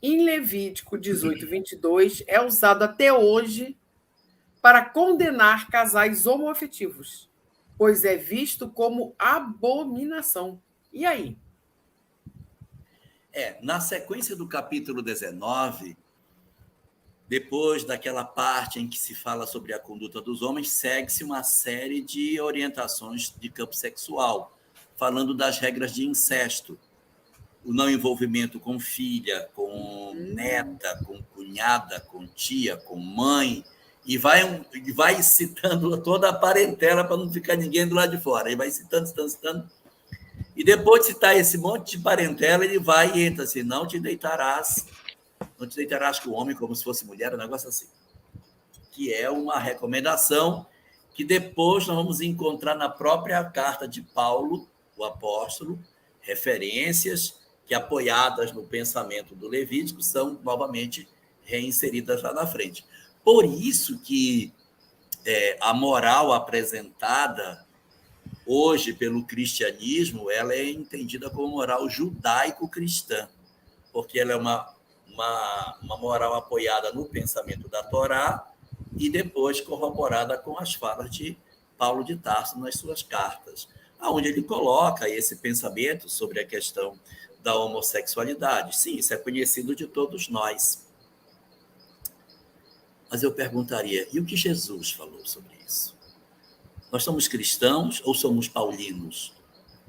em Levítico 18, 22, é usado até hoje para condenar casais homoafetivos, pois é visto como abominação. E aí? Na sequência do capítulo 19, depois daquela parte em que se fala sobre a conduta dos homens, segue-se uma série de orientações de campo sexual, falando das regras de incesto, o não envolvimento com filha, com neta, com cunhada, com tia, com mãe, e vai citando toda a parentela para não ficar ninguém do lado de fora. E vai citando. E depois de citar esse monte de parentela, ele vai e entra assim: não te deitarás com o homem como se fosse mulher, um negócio assim. Que é uma recomendação que depois nós vamos encontrar na própria carta de Paulo, o apóstolo, referências que, apoiadas no pensamento do Levítico, são novamente reinseridas lá na frente. Por isso que a moral apresentada hoje pelo cristianismo, ela é entendida como moral judaico-cristã, porque ela é uma moral apoiada no pensamento da Torá e depois corroborada com as falas de Paulo de Tarso nas suas cartas, onde ele coloca esse pensamento sobre a questão da homossexualidade. Sim, isso é conhecido de todos nós. Mas eu perguntaria, e o que Jesus falou sobre isso? Nós somos cristãos ou somos paulinos?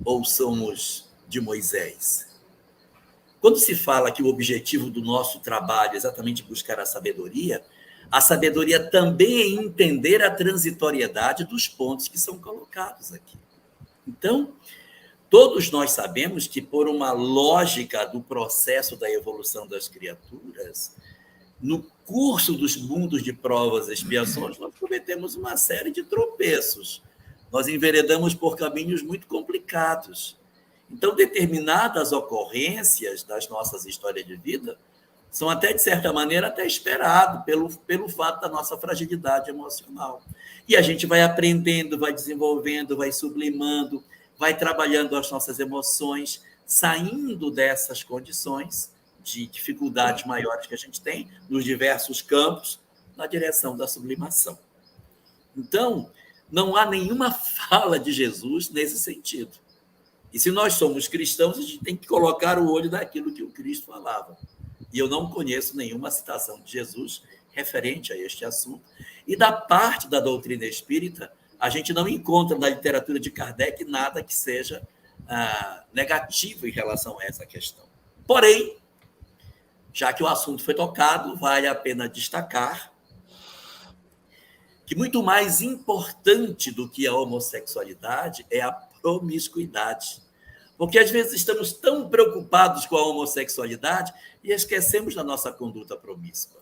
Ou somos de Moisés? Quando se fala que o objetivo do nosso trabalho é exatamente buscar a sabedoria também é entender a transitoriedade dos pontos que são colocados aqui. Então, todos nós sabemos que, por uma lógica do processo da evolução das criaturas, no curso dos mundos de provas e expiações, nós cometemos uma série de tropeços. Nós enveredamos por caminhos muito complicados. Então, determinadas ocorrências das nossas histórias de vida são até, de certa maneira, até esperado pelo fato da nossa fragilidade emocional. E a gente vai aprendendo, vai desenvolvendo, vai sublimando, vai trabalhando as nossas emoções, saindo dessas condições de dificuldades maiores que a gente tem nos diversos campos, na direção da sublimação. Então, não há nenhuma fala de Jesus nesse sentido. E se nós somos cristãos, a gente tem que colocar o olho naquilo que o Cristo falava. E eu não conheço nenhuma citação de Jesus referente a este assunto. E da parte da doutrina espírita, a gente não encontra na literatura de Kardec nada que seja negativo em relação a essa questão. Porém, já que o assunto foi tocado, vale a pena destacar que muito mais importante do que a homossexualidade é a promiscuidade. Porque às vezes estamos tão preocupados com a homossexualidade e esquecemos da nossa conduta promíscua.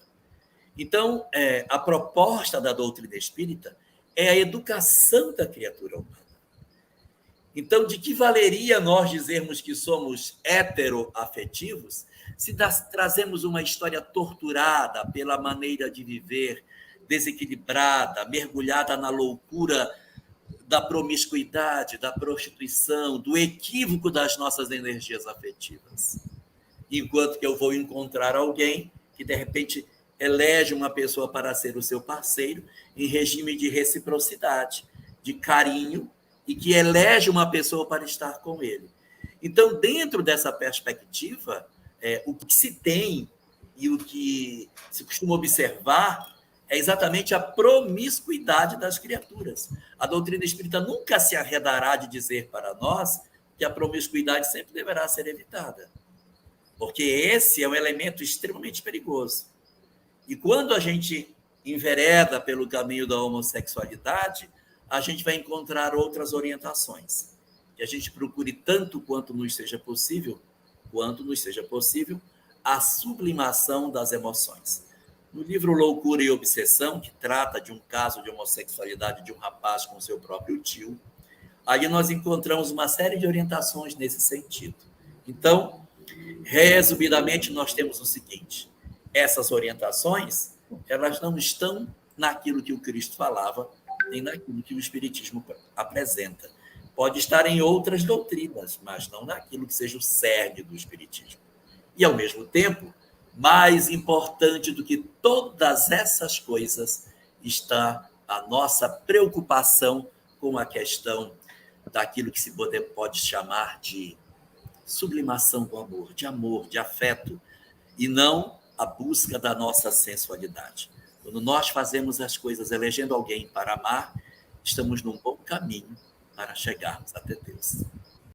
Então, a proposta da doutrina espírita é a educação da criatura humana. Então, de que valeria nós dizermos que somos heteroafetivos se trazemos uma história torturada pela maneira de viver, desequilibrada, mergulhada na loucura da promiscuidade, da prostituição, do equívoco das nossas energias afetivas? Enquanto que eu vou encontrar alguém que, de repente, elege uma pessoa para ser o seu parceiro em regime de reciprocidade, de carinho, e que elege uma pessoa para estar com ele. Então, dentro dessa perspectiva, o que se tem e o que se costuma observar é exatamente a promiscuidade das criaturas. A doutrina espírita nunca se arredará de dizer para nós que a promiscuidade sempre deverá ser evitada, porque esse é um elemento extremamente perigoso. E quando a gente envereda pelo caminho da homossexualidade, a gente vai encontrar outras orientações. Que a gente procure tanto quanto nos seja possível, a sublimação das emoções. No livro Loucura e Obsessão, que trata de um caso de homossexualidade de um rapaz com seu próprio tio, aí nós encontramos uma série de orientações nesse sentido. Então, resumidamente, nós temos o seguinte: essas orientações, elas não estão naquilo que o Cristo falava, nem naquilo que o Espiritismo apresenta. Pode estar em outras doutrinas, mas não naquilo que seja o cerne do Espiritismo. E, ao mesmo tempo, mais importante do que todas essas coisas está a nossa preocupação com a questão daquilo que se pode chamar de sublimação do amor, de afeto, e não a busca da nossa sensualidade. Quando nós fazemos as coisas elegendo alguém para amar, estamos num bom caminho para chegarmos até Deus.